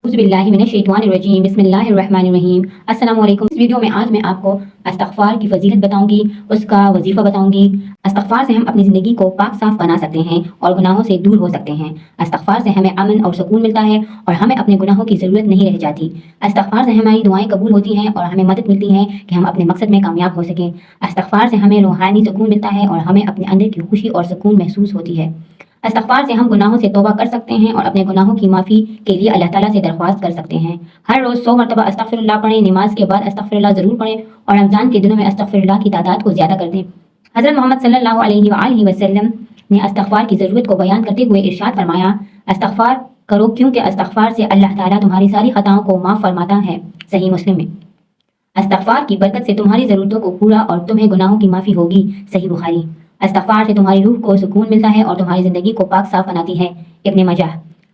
औज़ुबिल्लाहिमिनश्शैतानिर्रजीम बिस्मिल्लाहिर्रहमानिर्रहीम। अस्सलामु अलैकुम। इस वीडियो में आज मैं आपको इस्तिग़फ़ार की फ़ज़ीलत बताऊंगी, उसका वजीफ़ा बताऊंगी। इस्तिग़फ़ार से हम अपनी ज़िंदगी को पाक साफ़ बना सकते हैं और गुनाहों से दूर हो सकते हैं। इस्तिग़फ़ार से हमें अमन और सुकून मिलता है और हमें अपने गुनाहों की ज़रूरत नहीं रह जाती। इस्तिग़फ़ार से हमारी दुआएं कबूल होती हैं और हमें मदद मिलती है कि हम अपने मकसद में कामयाब हो सकें। इस्तिग़फ़ार से हमें रूहानी सुकून मिलता है और हमें अपने अंदर की खुशी और सुकून महसूस होती है। इस्तिग़फ़ार से हम गुनाहों से तौबा कर सकते हैं और अपने गुनाहों की माफ़ी के लिए अल्लाह ताला से दरख्वास्त कर सकते हैं। हर रोज़ 100 मरतबा अस्तग़फ़िरुल्लाह पढ़ें, नमाज के बाद अस्तग़फ़िरुल्लाह ज़रूर पढ़ें और रमज़ान के दिनों में अस्तग़फ़िरुल्लाह की तादाद को ज़्यादा कर दें। हज़रत मोहम्मद सल्लल्लाहु अलैहि वसल्लम ने इस्तिग़फ़ार की ज़रूरत को बयान करते हुए इरशाद फरमाया, इस्तिग़फ़ार करो क्योंकि इस्तिग़फ़ार से अल्लाह ताला तुम्हारी सारी ख़ताओं को माफ़ फरमाता है। सही मुस्लिम में। इस्तिग़फ़ार की बरकत से तुम्हारी ज़रूरतों को पूरा और तुम्हें गुनाहों की माफ़ी होगी। सही बुखारी। इस्तिग़फ़ार से तुम्हारी रूह को सुकून मिलता है और तुम्हारी ज़िंदगी को पाक साफ़ बनाती है। इब्न माजाह।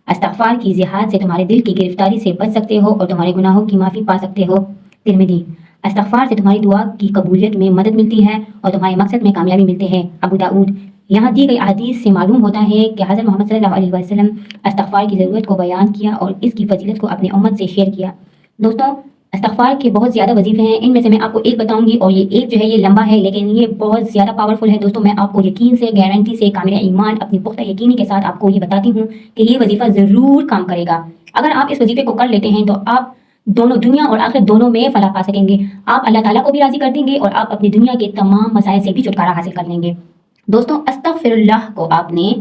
इस्तिग़फ़ार की जिहाद से तुम्हारे दिल की गिरफ्तारी से बच सकते हो और तुम्हारे गुनाहों की माफ़ी पा सकते हो। तिर्मिज़ी। इस्तिग़फ़ार से तुम्हारी दुआ की कबूलियत में मदद मिलती है और तुम्हारे मकसद में कामयाबी मिलती है। अबू दाऊद। यहाँ दी गई हदीस से मालूम होता है कि हज़रत मोहम्मद सल्लल्लाहु अलैहि वसल्लम इस्तिग़फ़ार की ज़रूरत को बयान किया और इसकी फ़जीलत को अपनी उम्मत से शेयर किया। दोस्तों, इस्तिग़फ़ार के बहुत ज़्यादा वजीफ़े हैं, इनमें से मैं आपको एक बताऊंगी और ये एक जो है ये लंबा है लेकिन ये बहुत ज़्यादा पावरफुल है। दोस्तों, मैं आपको यकीन से, गारंटी से, कामिल ईमान, अपनी पुख्ता यकीनी के साथ आपको ये बताती हूँ कि ये वजीफ़ा ज़रूर काम करेगा। अगर आप इस वजीफ़े को कर लेते हैं तो आप दोनों दुनिया और आखिरत दोनों में फलाह पा सकेंगे। आप अल्लाह ताला को भी राज़ी कर देंगे और आप अपनी दुनिया के तमाम मसाइल से भी छुटकारा हासिल कर लेंगे। दोस्तों, अस्तग़फ़िरुल्लाह को आपने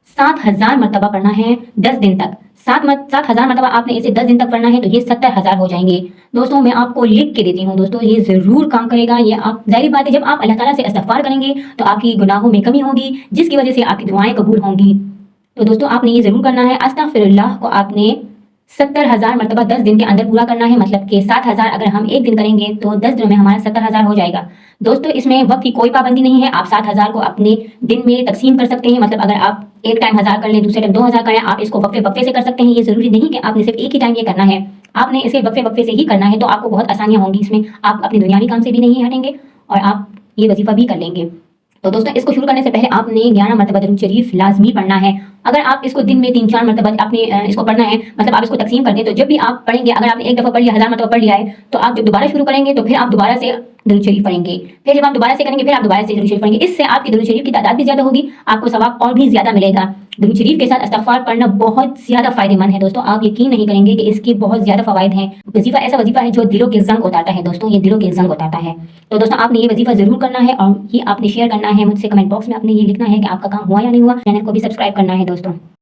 7000 मरतबा पढ़ना है 10 दिन तक। 7000 मरतबा आपने इसे 10 दिन तक पढ़ना है तो ये 70,000 हो जाएंगे। दोस्तों, मैं आपको लिख के देती हूँ। दोस्तों, ये ज़रूर काम करेगा। ये आप ज़ाहिर बात है, जब आप अल्लाह ताला से इस्तिग़फ़ार करेंगे तो आपकी गुनाहों में कमी होगी जिसकी वजह से आपकी दुआएं कबूल होंगी। तो दोस्तों, आपने ये ज़रूर करना है। अस्तग़फ़िरुल्लाह को आपने 70,000 मरतबा 10 दिन के अंदर पूरा करना है। मतलब कि 7,000 अगर हम एक दिन करेंगे तो 10 दिनों में हमारा 70,000 हो जाएगा। दोस्तों, इसमें वक्त की कोई पाबंदी नहीं है। आप 7,000 को अपने दिन में तकसीम कर सकते हैं। मतलब अगर आप एक टाइम 1000 कर लें, दूसरे टाइम 2000 करें, आप इसको वक्फे वक्फे से कर सकते हैं। ये ज़रूरी नहीं कि आपने सिर्फ एक ही टाइम ये करना है, आपने इसे वक्फे वक्फे से ही करना है। तो आपको बहुत आसानियाँ होंगी इसमें। आप अपने दुनियावी काम से भी नहीं हटेंगे और आप ये वजीफ़ा भी कर लेंगे। तो दोस्तों, इसको शुरू करने से पहले आपने 11 मरतबा दरूद शरीफ लाजमी पढ़ना है। अगर आप इसको दिन में 3-4 मरतबा आपने इसको पढ़ना है, मतलब आप इसको तकसीम कर दें तो जब भी आप पढ़ेंगे, अगर आपने एक दफ़ा पढ़ लिया, 1000 मरतबा पढ़ लिया है, तो आप जब दोबारा शुरू करेंगे तो फिर आप दोबारा से दरूद शरीफ पढ़ेंगे। फिर जब आप दोबारा से करेंगे फिर आप दोबारा से दरूद शरीफ पढ़ेंगे। इससे आपकी दरूद शरीफ की तादाद भी ज़्यादा होगी, आपको सवाब और भी ज़्यादा मिलेगा। दरूद शरीफ के साथ इस्तिग़फ़ार पढ़ना बहुत ज़्यादा फ़ायदेमंद है। दोस्तों, आप यकीन नहीं करेंगे कि इसके बहुत ज़्यादा फ़वाइद हैं। वजीफ़ा ऐसा वजीफ़ा है जो दिलों के ज़ंग उतारता है। दोस्तों, ये दिलों के ज़ंग उतारता है। तो दोस्तों, आपने ये वजीफ़ा ज़रूर करना है और ये आपने शेयर करना है मुझसे। कमेंट बॉक्स में आपने ये लिखना है कि आपका काम हुआ या नहीं हुआ। चैनल को भी सब्सक्राइब करना है दोस्तों।